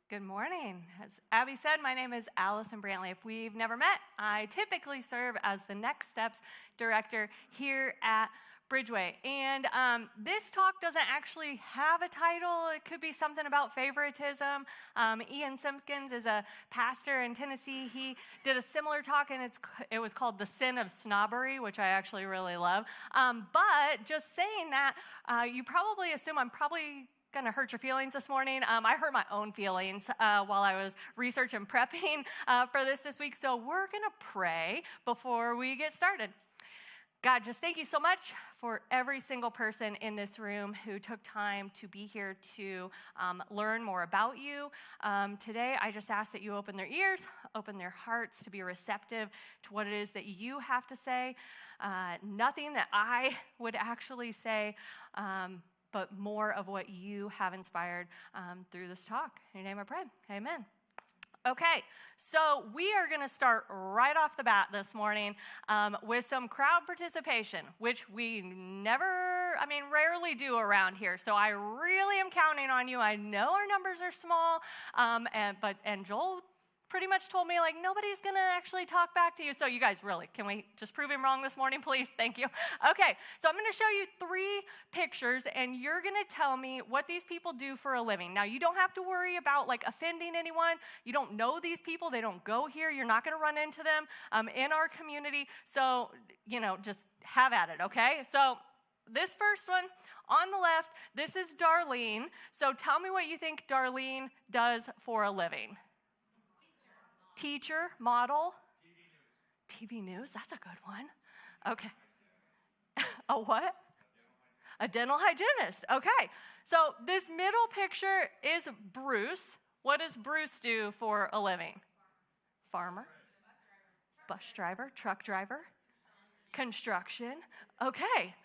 Good morning. As Abby said, my name is Alison Brantley. If we've never met, I typically serve as the Next Steps Director here at Bridgeway. And this talk doesn't actually have a title. It could be something about favoritism. Ian Simpkins is a pastor in Tennessee. He did a similar talk, and it was called The Sin of Snobbery, which I actually really love. But just saying that, you probably assume I'm probably going to hurt your feelings this morning. I hurt my own feelings while I was research and prepping for this week. So we're going to pray before we get started. God, just thank you so much for every single person in this room who took time to be here to learn more about you. Today, I just ask that you open their ears, open their hearts to be receptive to what it is that you have to say. Nothing that I would actually say, but more of what you have inspired through this talk. In your name I pray, amen. Okay, so we are going to start right off the bat this morning with some crowd participation, which we rarely do around here. So I really am counting on you. I know our numbers are small, and Joel pretty much told me, like, nobody's going to actually talk back to you. So you guys, really, can we just prove him wrong this morning, please? Thank you. Okay, so I'm going to show you 3 pictures, and you're going to tell me what these people do for a living. Now, you don't have to worry about, like, offending anyone. You don't know these people. They don't go here. You're not going to run into them in our community. So, just have at it, okay? So this first one on the left, this is Darlene. So tell me what you think Darlene does for a living. Teacher, model, TV news. That's a good one. Okay. A what? A dental hygienist. Okay. So this middle picture is Bruce. What does Bruce do for a living? Farmer, bus driver, truck driver, construction. Okay.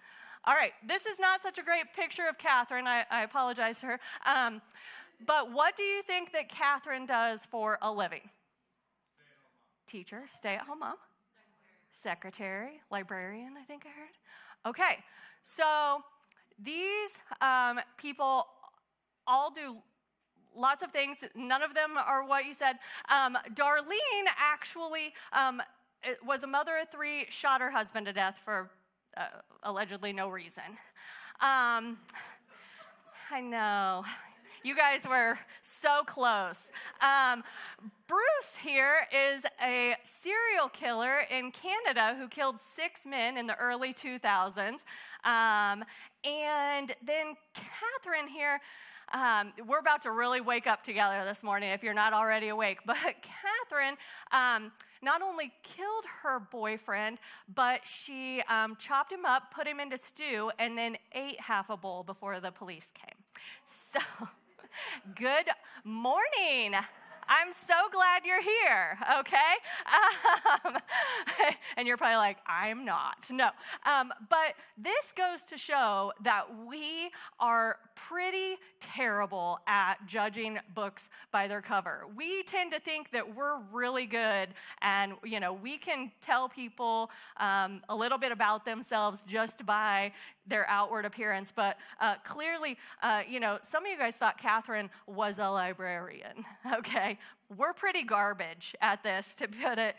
All right. This is not such a great picture of Catherine. I apologize to her. But what do you think that Catherine does for a living? Teacher, stay-at-home mom, secretary, librarian, I think I heard. Okay, so these people all do lots of things. None of them are what you said. Darlene actually was a mother of 3, shot her husband to death for allegedly no reason. I know. You guys were so close. Bruce here is a serial killer in Canada who killed 6 men in the early 2000s. And then Catherine here, we're about to really wake up together this morning if you're not already awake. But Catherine not only killed her boyfriend, but she chopped him up, put him into stew, and then ate half a bowl before the police came. So, good morning. I'm so glad you're here, okay? And you're probably like, I'm not. No. But this goes to show that we are pretty terrible at judging books by their cover. We tend to think that we're really good and, we can tell people a little bit about themselves just by their outward appearance. But clearly, some of you guys thought Catherine was a librarian, okay? We're pretty garbage at this, to put it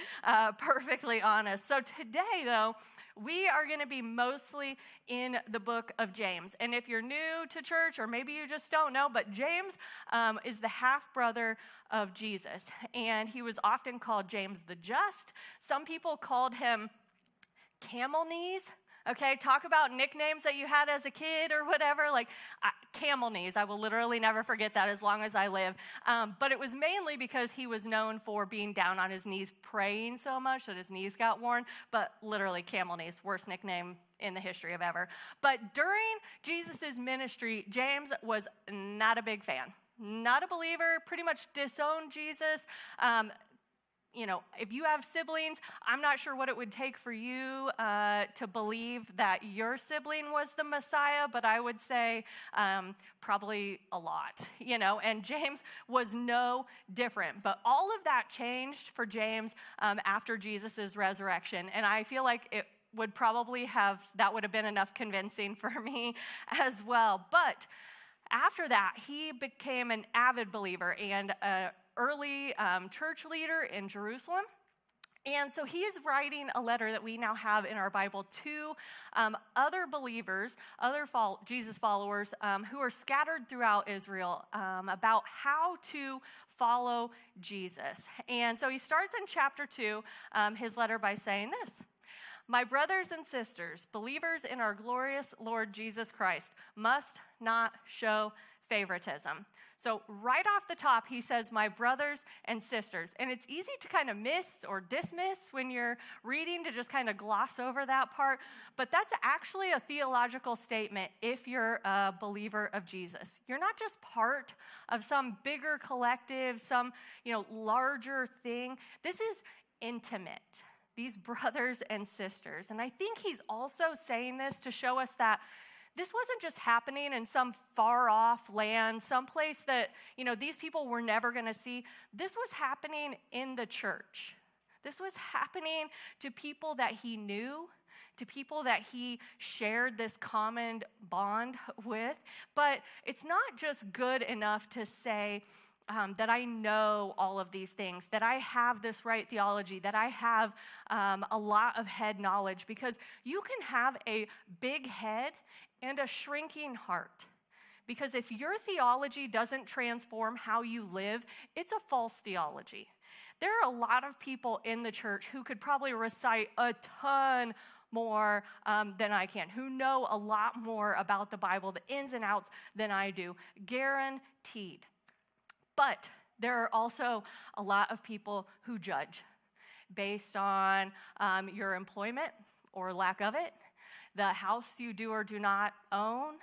perfectly honest. So today, though, we are going to be mostly in the book of James. And if you're new to church, or maybe you just don't know, but James is the half-brother of Jesus. And he was often called James the Just. Some people called him Camel Knees. Okay, talk about nicknames that you had as a kid or whatever, like Camel Knees. I will literally never forget that as long as I live. But it was mainly because he was known for being down on his knees praying so much that his knees got worn. But literally, Camel Knees, worst nickname in the history of ever. But during Jesus' ministry, James was not a big fan, not a believer, pretty much disowned Jesus. If you have siblings, I'm not sure what it would take for you to believe that your sibling was the Messiah, but I would say probably a lot, and James was no different. But all of that changed for James after Jesus' resurrection, and I feel like it would probably have been enough convincing for me as well. But After that, he became an avid believer and an early church leader in Jerusalem. And so he is writing a letter that we now have in our Bible to other believers, other Jesus followers who are scattered throughout Israel about how to follow Jesus. And so he starts in chapter 2, his letter by saying this: "My brothers and sisters, believers in our glorious Lord Jesus Christ, must not show favoritism." So right off the top, he says, "my brothers and sisters." And it's easy to kind of miss or dismiss when you're reading, to just kind of gloss over that part. But that's actually a theological statement if you're a believer of Jesus. You're not just part of some bigger collective, some, larger thing. This is intimate. These brothers and sisters. And I think he's also saying this to show us that this wasn't just happening in some far-off land, someplace that, these people were never going to see. This was happening in the church. This was happening to people that he knew, to people that he shared this common bond with. But it's not just good enough to say that I know all of these things, that I have this right theology, that I have a lot of head knowledge, because you can have a big head and a shrinking heart. Because if your theology doesn't transform how you live, it's a false theology. There are a lot of people in the church who could probably recite a ton more than I can, who know a lot more about the Bible, the ins and outs, than I do, guaranteed. But there are also a lot of people who judge based on your employment or lack of it, the house you do or do not own,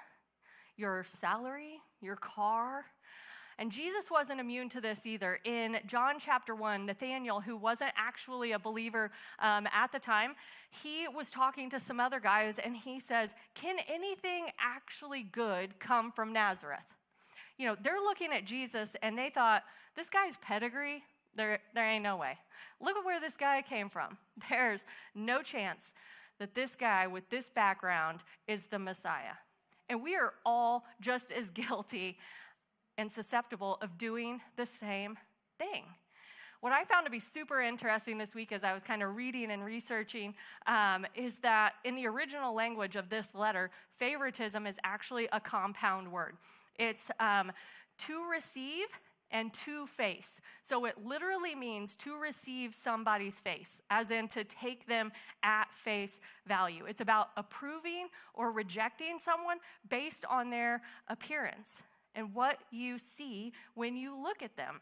your salary, your car. And Jesus wasn't immune to this either. In John chapter 1, Nathanael, who wasn't actually a believer at the time, he was talking to some other guys, and he says, "Can anything actually good come from Nazareth?" They're looking at Jesus, and they thought, this guy's pedigree, there ain't no way. Look at where this guy came from. There's no chance that this guy with this background is the Messiah. And we are all just as guilty and susceptible of doing the same thing. What I found to be super interesting this week as I was kind of reading and researching is that in the original language of this letter, favoritism is actually a compound word. It's to receive and to face. So it literally means to receive somebody's face, as in to take them at face value. It's about approving or rejecting someone based on their appearance and what you see when you look at them.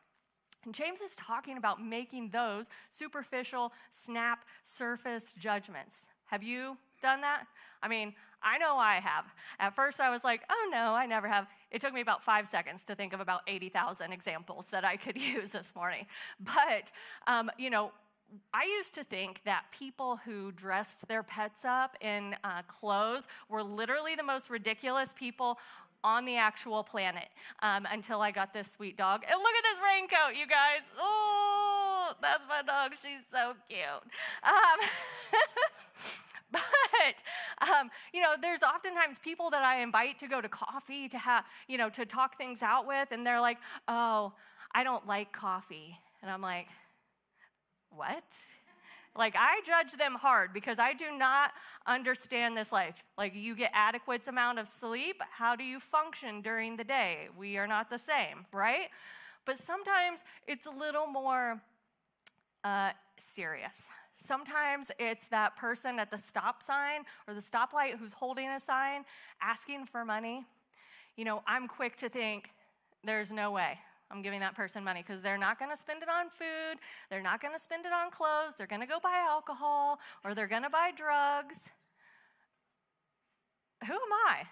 And James is talking about making those superficial, snap, surface judgments. Have you done that? I mean, I know I have. At first I was like, oh no, I never have. It took me about 5 seconds to think of about 80,000 examples that I could use this morning. But, I used to think that people who dressed their pets up in clothes were literally the most ridiculous people on the actual planet until I got this sweet dog. And look at this raincoat, you guys. Oh, that's my dog. She's so cute. But, there's oftentimes people that I invite to go to coffee to have, to talk things out with, and they're like, oh, I don't like coffee. And I'm like, what? Like, I judge them hard because I do not understand this life. Like, you get adequate amount of sleep. How do you function during the day? We are not the same, right? But sometimes it's a little more serious. Sometimes it's that person at the stop sign or the stoplight who's holding a sign asking for money. I'm quick to think, there's no way I'm giving that person money, because they're not going to spend it on food. They're not going to spend it on clothes. They're going to go buy alcohol, or they're going to buy drugs. Who am I?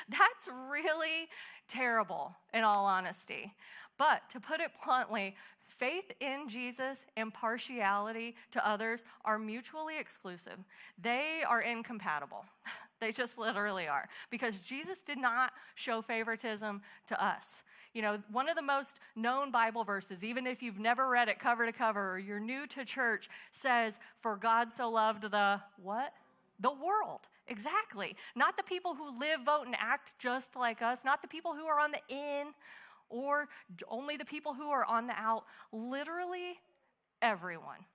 That's really terrible, in all honesty. But to put it bluntly, faith in Jesus and partiality to others are mutually exclusive. They are incompatible. They just literally are. Because Jesus did not show favoritism to us. One of the most known Bible verses, even if you've never read it cover to cover or you're new to church, says, "For God so loved the," what? The world, exactly. Not the people who live, vote, and act just like us, not the people who are on the in, or only the people who are on the out. Literally everyone.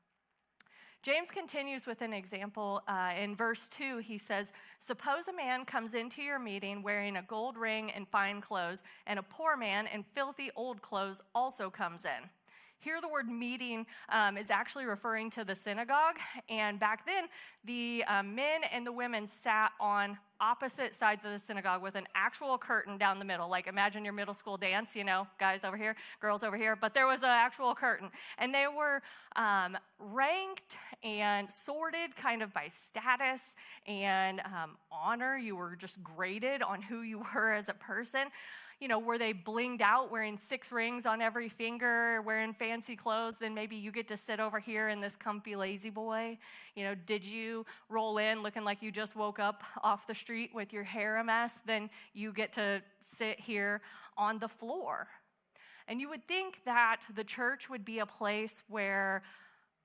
James continues with an example. In verse 2, he says, "Suppose a man comes into your meeting wearing a gold ring and fine clothes, and a poor man in filthy old clothes also comes in." Here the word meeting is actually referring to the synagogue. And back then, the men and the women sat on opposite sides of the synagogue with an actual curtain down the middle. Like imagine your middle school dance, guys over here, girls over here. But there was an actual curtain. And they were ranked and sorted kind of by status and honor. You were just graded on who you were as a person. Were they blinged out, wearing 6 rings on every finger, wearing fancy clothes? Then maybe you get to sit over here in this comfy lazy boy. Did you roll in looking like you just woke up off the street with your hair a mess? Then you get to sit here on the floor. And you would think that the church would be a place where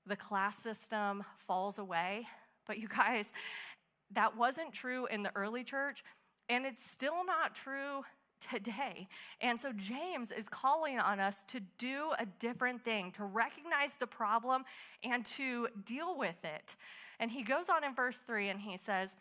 the class system falls away. But you guys, that wasn't true in the early church, and it's still not true today. And so James is calling on us to do a different thing, to recognize the problem and to deal with it. And he goes on in verse 3 and he says,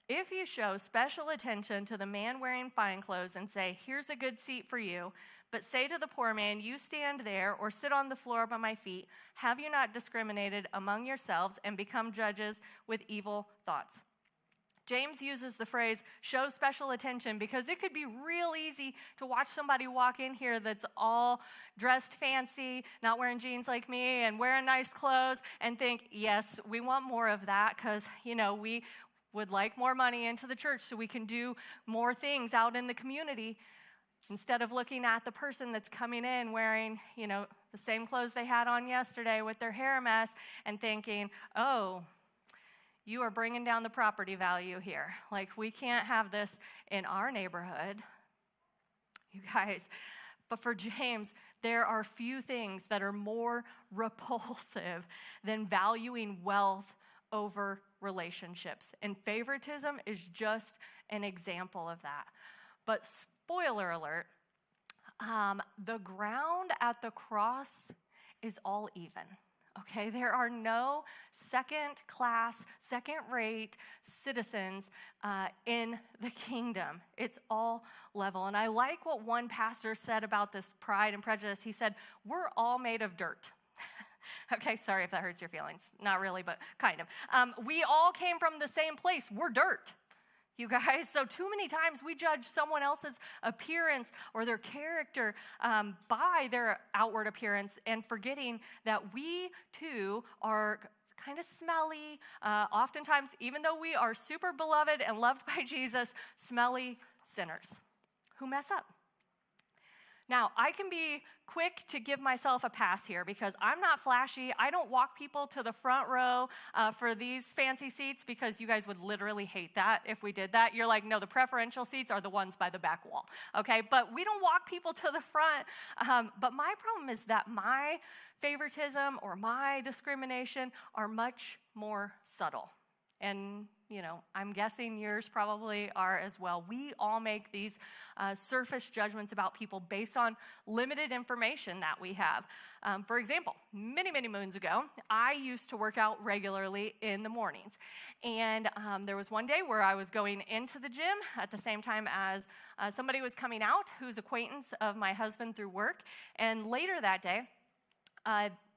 "If you show special attention to the man wearing fine clothes and say, 'Here's a good seat for you,' but say to the poor man, 'You stand there or sit on the floor by my feet,' have you not discriminated among yourselves and become judges with evil thoughts?" James uses the phrase, "show special attention," because it could be real easy to watch somebody walk in here that's all dressed fancy, not wearing jeans like me, and wearing nice clothes, and think, yes, we want more of that because, we would like more money into the church so we can do more things out in the community, instead of looking at the person that's coming in wearing, the same clothes they had on yesterday with their hair a mess and thinking, oh, you are bringing down the property value here. Like, we can't have this in our neighborhood. You guys, but for James, there are few things that are more repulsive than valuing wealth over relationships. And favoritism is just an example of that. But spoiler alert, the ground at the cross is all even. Okay, there are no second-class, second-rate citizens in the kingdom. It's all level. And I like what one pastor said about this Pride and Prejudice. He said, "We're all made of dirt." Okay, sorry if that hurts your feelings. Not really, but kind of. We all came from the same place. We're dirt. You guys, so too many times we judge someone else's appearance or their character by their outward appearance and forgetting that we too are kind of smelly, oftentimes, even though we are super beloved and loved by Jesus, smelly sinners who mess up. Now, I can be quick to give myself a pass here because I'm not flashy. I don't walk people to the front row for these fancy seats because you guys would literally hate that if we did that. You're like, no, the preferential seats are the ones by the back wall, okay? But we don't walk people to the front. But my problem is that my favoritism or my discrimination are much more subtle. And, I'm guessing yours probably are as well. We all make these surface judgments about people based on limited information that we have. For example, many, many moons ago, I used to work out regularly in the mornings. And there was one day where I was going into the gym at the same time as somebody was coming out who's acquaintance of my husband through work. And later that day,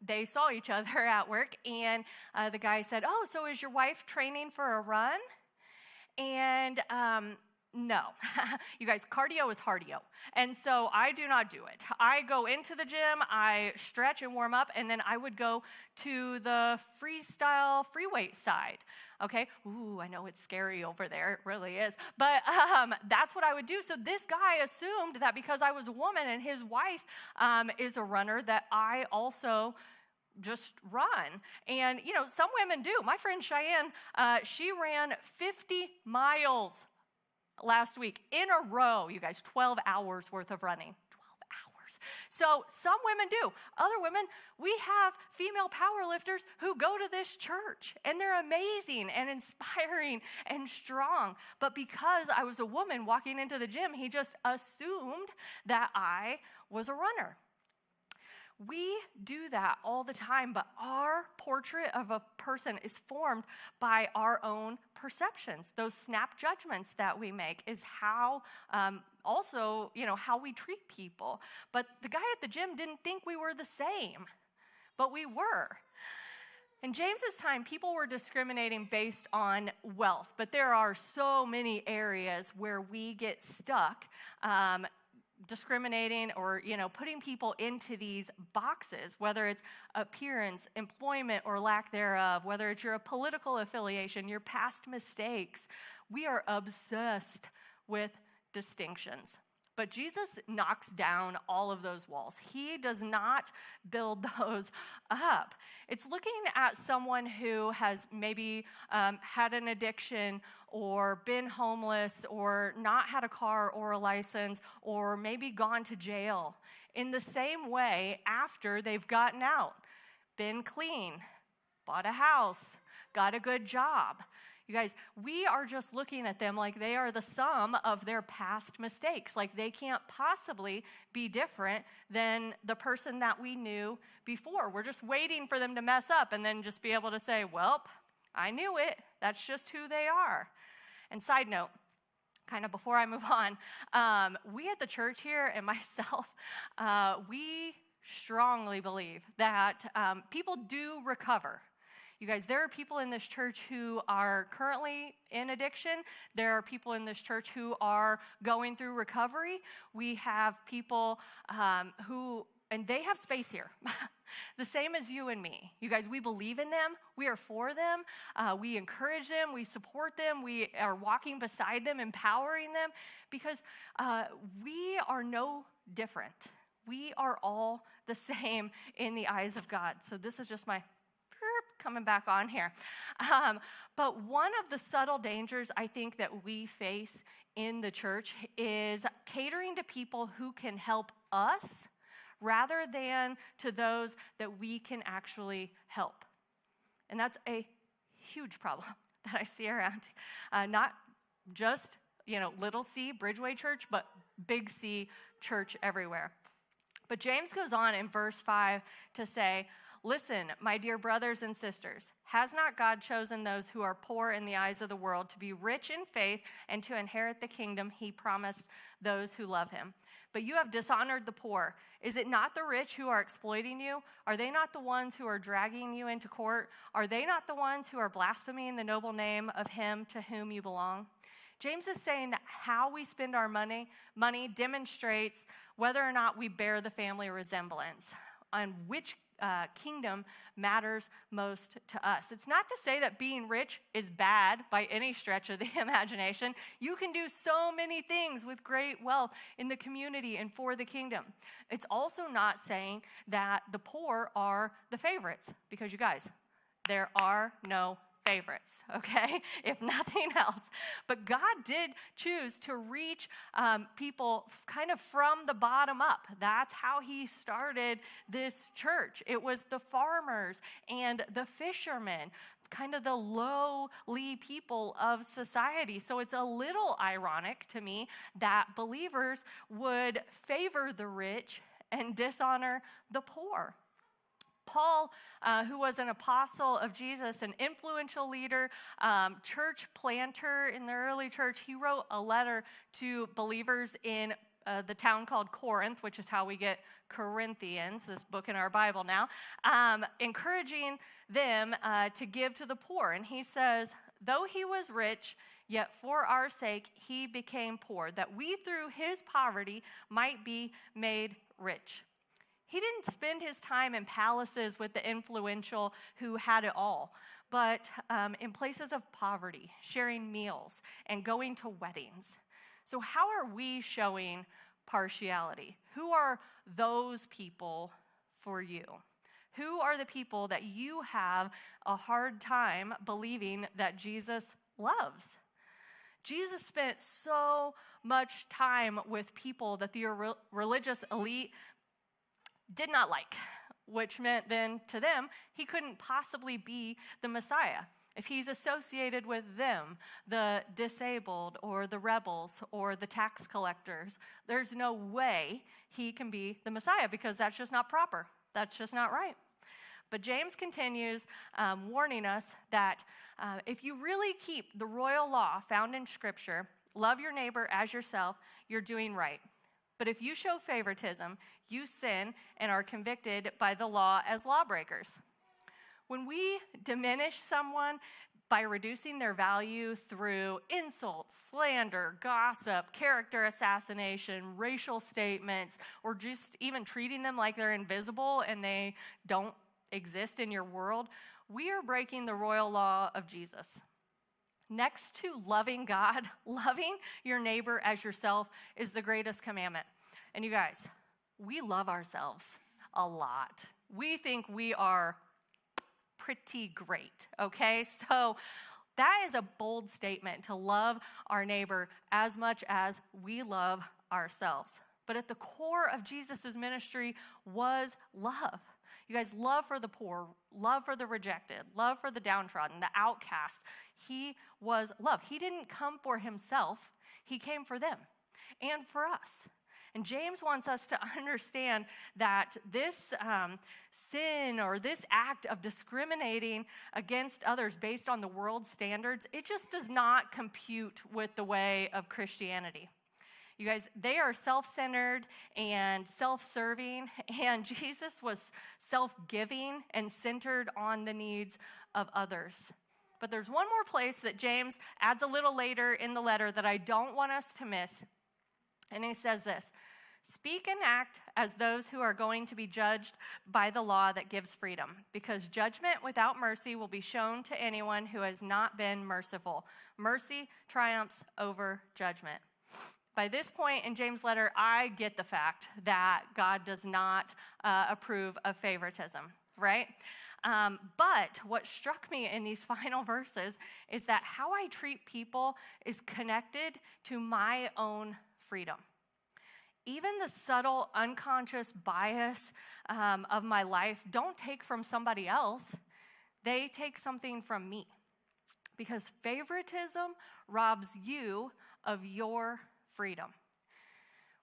they saw each other at work, and the guy said, "Oh, so is your wife training for a run?" And no. You guys, cardio is hardio. And so I do not do it. I go into the gym, I stretch and warm up, and then I would go to the freestyle free weight side. Okay? Ooh, I know it's scary over there. It really is. But that's what I would do. So this guy assumed that because I was a woman and his wife is a runner, that I also just run. And, some women do. My friend Cheyenne, she ran 50 miles last week in a row. You guys, 12 hours worth of running. 12 hours. So some women do. Other women, we have female powerlifters who go to this church, and they're amazing and inspiring and strong. But because I was a woman walking into the gym, he just assumed that I was a runner. We do that all the time, but our portrait of a person is formed by our own perceptions. Those snap judgments that we make is how, also, how we treat people. But the guy at the gym didn't think we were the same, but we were. In James's time, people were discriminating based on wealth, but there are so many areas where we get stuck discriminating or, putting people into these boxes, whether it's appearance, employment, or lack thereof, whether it's your political affiliation, your past mistakes. We are obsessed with distinctions. But Jesus knocks down all of those walls. He does not build those up. It's looking at someone who has maybe had an addiction or been homeless or not had a car or a license or maybe gone to jail in the same way after they've gotten out, been clean, bought a house, got a good job. You guys, we are just looking at them like they are the sum of their past mistakes. Like they can't possibly be different than the person that we knew before. We're just waiting for them to mess up and then just be able to say, well, I knew it. That's just who they are. And side note, kind of before I move on, we at the church here and myself, we strongly believe that people do recover. You guys, there are people in this church who are currently in addiction. There are people in this church who are going through recovery. We have people and they have space here. The same as you and me. You guys, we believe in them. We are for them. We encourage them. We support them. We are walking beside them, empowering them, because we are no different. We are all the same in the eyes of God. So this is just my coming back on here. But one of the subtle dangers I think that we face in the church is catering to people who can help us rather than to those that we can actually help. And that's a huge problem that I see around. Not just, little C, Bridgeway Church, but big C, church everywhere. But James goes on in verse 5 to say, listen, my dear brothers and sisters, has not God chosen those who are poor in the eyes of the world to be rich in faith and to inherit the kingdom he promised those who love him? But you have dishonored the poor. Is it not the rich who are exploiting you? Are they not the ones who are dragging you into court? Are they not the ones who are blaspheming the noble name of him to whom you belong? James is saying that how we spend our money demonstrates whether or not we bear the family resemblance, on which kingdom matters most to us. It's not to say that being rich is bad by any stretch of the imagination. You can do so many things with great wealth in the community and for the kingdom. It's also not saying that the poor are the favorites, because you guys, there are no favorites, okay, if nothing else. But God did choose to reach people kind of from the bottom up. That's how he started this church. It was the farmers and the fishermen, kind of the lowly people of society. So it's a little ironic to me that believers would favor the rich and dishonor the poor. Paul, who was an apostle of Jesus, an influential leader, church planter in the early church, he wrote a letter to believers in the town called Corinth, which is how we get Corinthians, this book in our Bible now, encouraging them to give to the poor. And he says, though he was rich, yet for our sake he became poor, that we through his poverty might be made rich. He didn't spend his time in palaces with the influential who had it all, but in places of poverty, sharing meals and going to weddings. So how are we showing partiality? Who are those people for you? Who are the people that you have a hard time believing that Jesus loves? Jesus spent so much time with people that the religious elite did not like, which meant then to them, he couldn't possibly be the Messiah. If he's associated with them, the disabled or the rebels or the tax collectors, there's no way he can be the Messiah because that's just not proper. That's just not right. But James continues warning us that if you really keep the royal law found in Scripture, love your neighbor as yourself, you're doing right. But if you show favoritism, you sin and are convicted by the law as lawbreakers. When we diminish someone by reducing their value through insults, slander, gossip, character assassination, racial statements, or just even treating them like they're invisible and they don't exist in your world, we are breaking the royal law of Jesus. Next to loving God, loving your neighbor as yourself is the greatest commandment. And you guys, we love ourselves a lot. We think we are pretty great, okay? So that is a bold statement to love our neighbor as much as we love ourselves. But at the core of Jesus' ministry was love. You guys, love for the poor, love for the rejected, love for the downtrodden, the outcast. He was love. He didn't come for himself. He came for them and for us. And James wants us to understand that this sin or this act of discriminating against others based on the world's standards, it just does not compute with the way of Christianity. You guys, they are self-centered and self-serving, and Jesus was self-giving and centered on the needs of others. But there's one more place that James adds a little later in the letter that I don't want us to miss. And he says this: speak and act as those who are going to be judged by the law that gives freedom, because judgment without mercy will be shown to anyone who has not been merciful. Mercy triumphs over judgment. By this point in James' letter, I get the fact that God does not approve of favoritism, right? But what struck me in these final verses is that how I treat people is connected to my own freedom. Even the subtle, unconscious bias of my life don't take from somebody else. They take something from me. Because favoritism robs you of your freedom.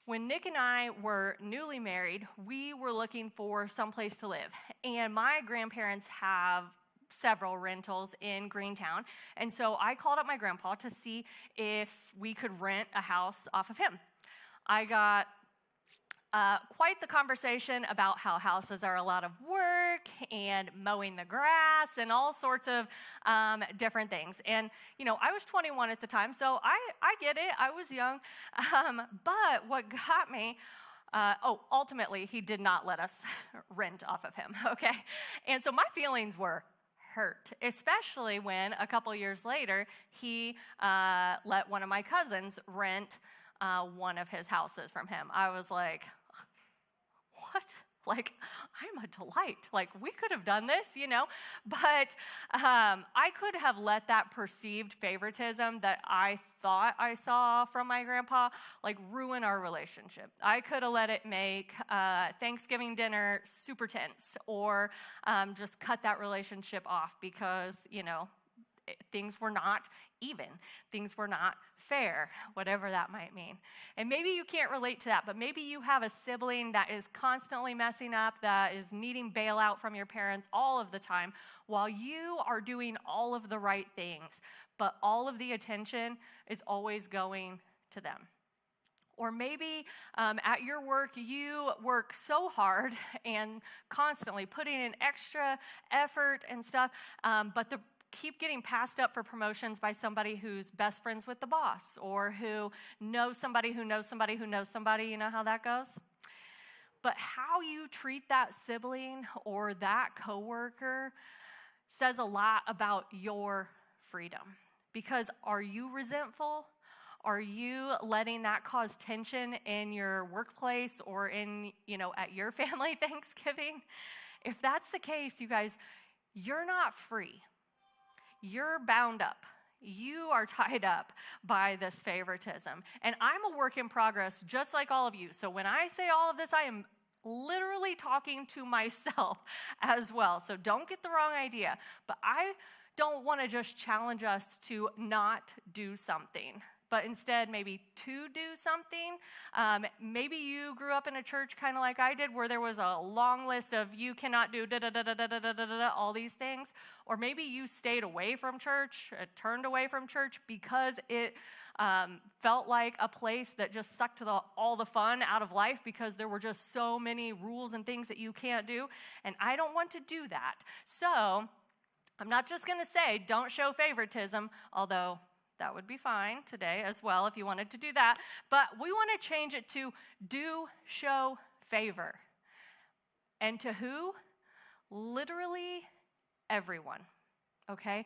When Nick and I were newly married, we were looking for someplace to live. And my grandparents have several rentals in Greentown. And so I called up my grandpa to see if we could rent a house off of him. I got quite the conversation about how houses are a lot of work and mowing the grass and all sorts of different things. And, you know, I was 21 at the time, so I get it. I was young. But what got me, ultimately, he did not let us rent off of him, okay? And so my feelings were hurt, especially when a couple years later, he let one of my cousins rent one of his houses from him. I was like, what? Like, I'm a delight. Like, we could have done this, you know? But I could have let that perceived favoritism that I thought I saw from my grandpa, like, ruin our relationship. I could have let it make Thanksgiving dinner super tense, or just cut that relationship off because, you know, things were not even. Things were not fair, whatever that might mean. And maybe you can't relate to that, but maybe you have a sibling that is constantly messing up, that is needing bailout from your parents all of the time, while you are doing all of the right things, but all of the attention is always going to them. Or maybe at your work, you work so hard and constantly putting in extra effort and stuff, but keep getting passed up for promotions by somebody who's best friends with the boss, or who knows somebody who knows somebody who knows somebody. You know how that goes? But how you treat that sibling or that coworker says a lot about your freedom. Because are you resentful? Are you letting that cause tension in your workplace or in, you know, at your family Thanksgiving? If that's the case, you guys, you're not free. You're bound up. You are tied up by this favoritism. And I'm a work in progress, just like all of you. So when I say all of this, I am literally talking to myself as well. So don't get the wrong idea. But I don't want to just challenge us to not do something, but instead maybe to do something. Maybe you grew up in a church kind of like I did, where there was a long list of you cannot do all these things. Or maybe you stayed away from church, turned away from church because it felt like a place that just sucked all the fun out of life because there were just so many rules and things that you can't do. And I don't want to do that. So I'm not just going to say don't show favoritism, although that would be fine today as well if you wanted to do that. But we want to change it to do show favor. And to who? Literally everyone, okay?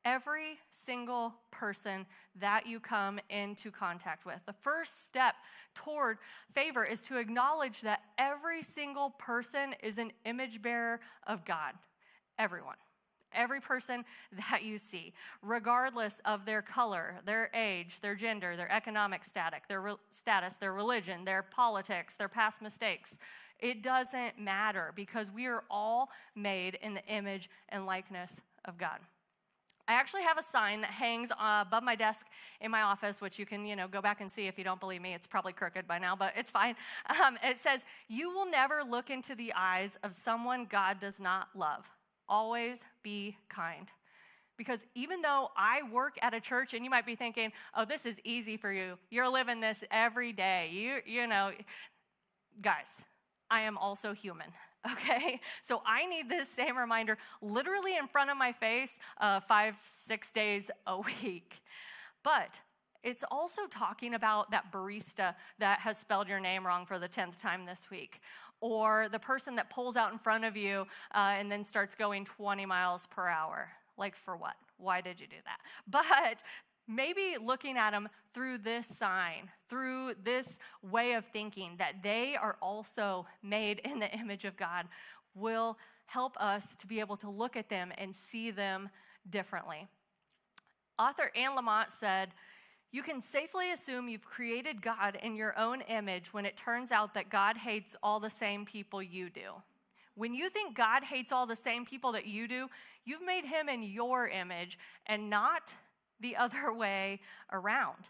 Every single person that you come into contact with. The first step toward favor is to acknowledge that every single person is an image bearer of God. Everyone. Every person that you see, regardless of their color, their age, their gender, their economic status, their religion, their politics, their past mistakes. It doesn't matter because we are all made in the image and likeness of God. I actually have a sign that hangs above my desk in my office, which you can, go back and see if you don't believe me. It's probably crooked by now, but it's fine. It says, "You will never look into the eyes of someone God does not love. Always be kind." Because even though I work at a church, and you might be thinking, oh, this is easy for you. You're living this every day. You know, guys, I am also human, okay? So I need this same reminder literally in front of my face 5-6 days a week. But it's also talking about that barista that has spelled your name wrong for the 10th time this week. Or the person that pulls out in front of you and then starts going 20 miles per hour. Like, for what? Why did you do that? But maybe looking at them through this sign, through this way of thinking, that they are also made in the image of God, will help us to be able to look at them and see them differently. Author Anne Lamott said, "You can safely assume you've created God in your own image when it turns out that God hates all the same people you do. When you think God hates all the same people that you do, you've made him in your image and not the other way around."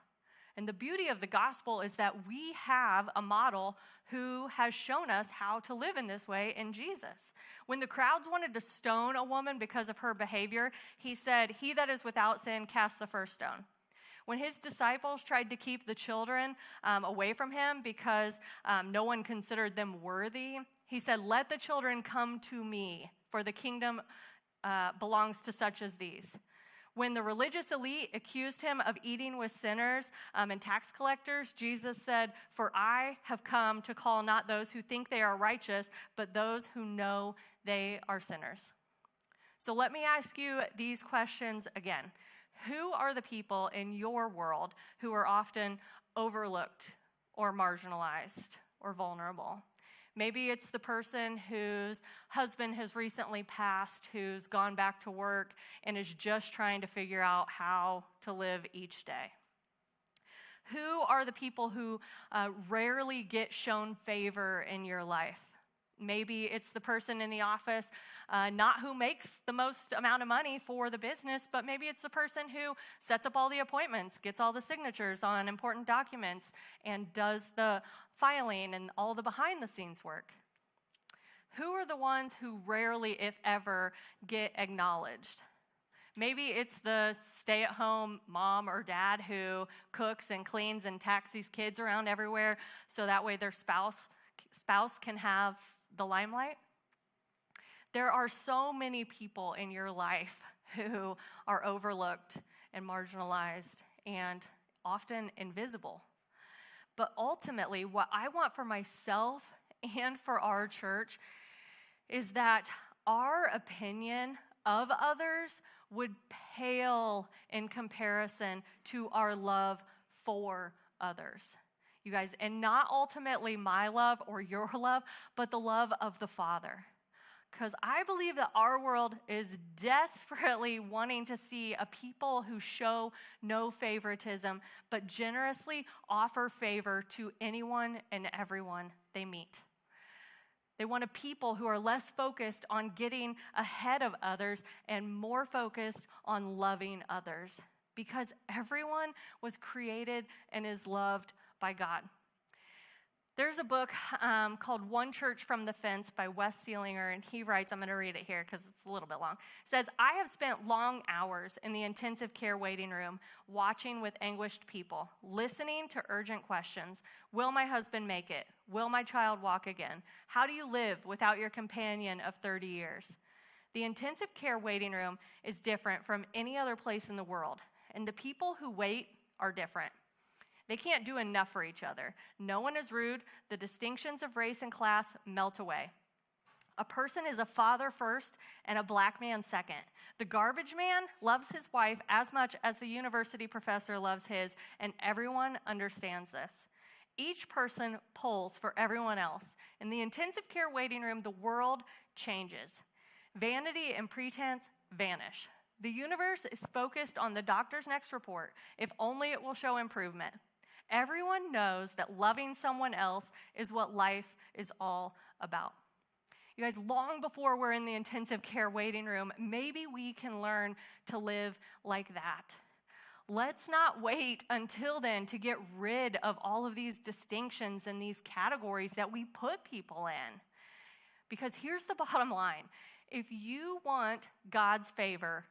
And the beauty of the gospel is that we have a model who has shown us how to live in this way in Jesus. When the crowds wanted to stone a woman because of her behavior, he said, "He that is without sin, cast the first stone." When his disciples tried to keep the children away from him because no one considered them worthy, he said, "Let the children come to me, for the kingdom belongs to such as these." When the religious elite accused him of eating with sinners and tax collectors, Jesus said, "For I have come to call not those who think they are righteous, but those who know they are sinners." So let me ask you these questions again. Who are the people in your world who are often overlooked or marginalized or vulnerable? Maybe it's the person whose husband has recently passed, who's gone back to work and is just trying to figure out how to live each day. Who are the people who rarely get shown favor in your life? Maybe it's the person in the office, not who makes the most amount of money for the business, but maybe it's the person who sets up all the appointments, gets all the signatures on important documents, and does the filing and all the behind-the-scenes work. Who are the ones who rarely, if ever, get acknowledged? Maybe it's the stay-at-home mom or dad who cooks and cleans and tacks these kids around everywhere so that way their spouse can have the limelight. There are so many people in your life who are overlooked and marginalized and often invisible. But ultimately, what I want for myself and for our church is that our opinion of others would pale in comparison to our love for others. You guys, and not ultimately my love or your love, but the love of the Father. Because I believe that our world is desperately wanting to see a people who show no favoritism, but generously offer favor to anyone and everyone they meet. They want a people who are less focused on getting ahead of others and more focused on loving others, because everyone was created and is loved by God. There's a book called One Church from the Fence by Wes Seelinger, and he writes, I'm going to read it here because it's a little bit long. It says, I have spent long hours in the intensive care waiting room watching with anguished people, listening to urgent questions. Will my husband make it? Will my child walk again? How do you live without your companion of 30 years? The intensive care waiting room is different from any other place in the world, and the people who wait are different. They can't do enough for each other. No one is rude. The distinctions of race and class melt away. A person is a father first and a black man second. The garbage man loves his wife as much as the university professor loves his, and everyone understands this. Each person pulls for everyone else. In the intensive care waiting room, the world changes. Vanity and pretense vanish. The universe is focused on the doctor's next report, if only it will show improvement. Everyone knows that loving someone else is what life is all about. You guys, long before we're in the intensive care waiting room, maybe we can learn to live like that. Let's not wait until then to get rid of all of these distinctions and these categories that we put people in. Because here's the bottom line. If you want God's favor,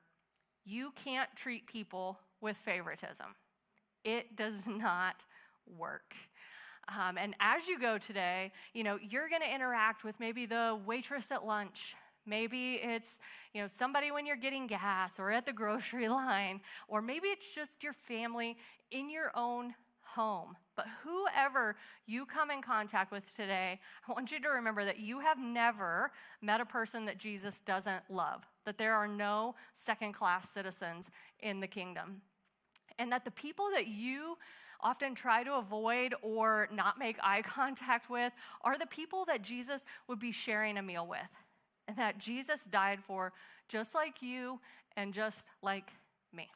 you can't treat people with favoritism. It does not work. And as you go today, you're going to interact with maybe the waitress at lunch. Maybe it's, somebody when you're getting gas or at the grocery line, or maybe it's just your family in your own home. But whoever you come in contact with today, I want you to remember that you have never met a person that Jesus doesn't love, that there are no second-class citizens in the kingdom. And that the people that you often try to avoid or not make eye contact with are the people that Jesus would be sharing a meal with, and that Jesus died for, just like you and just like me.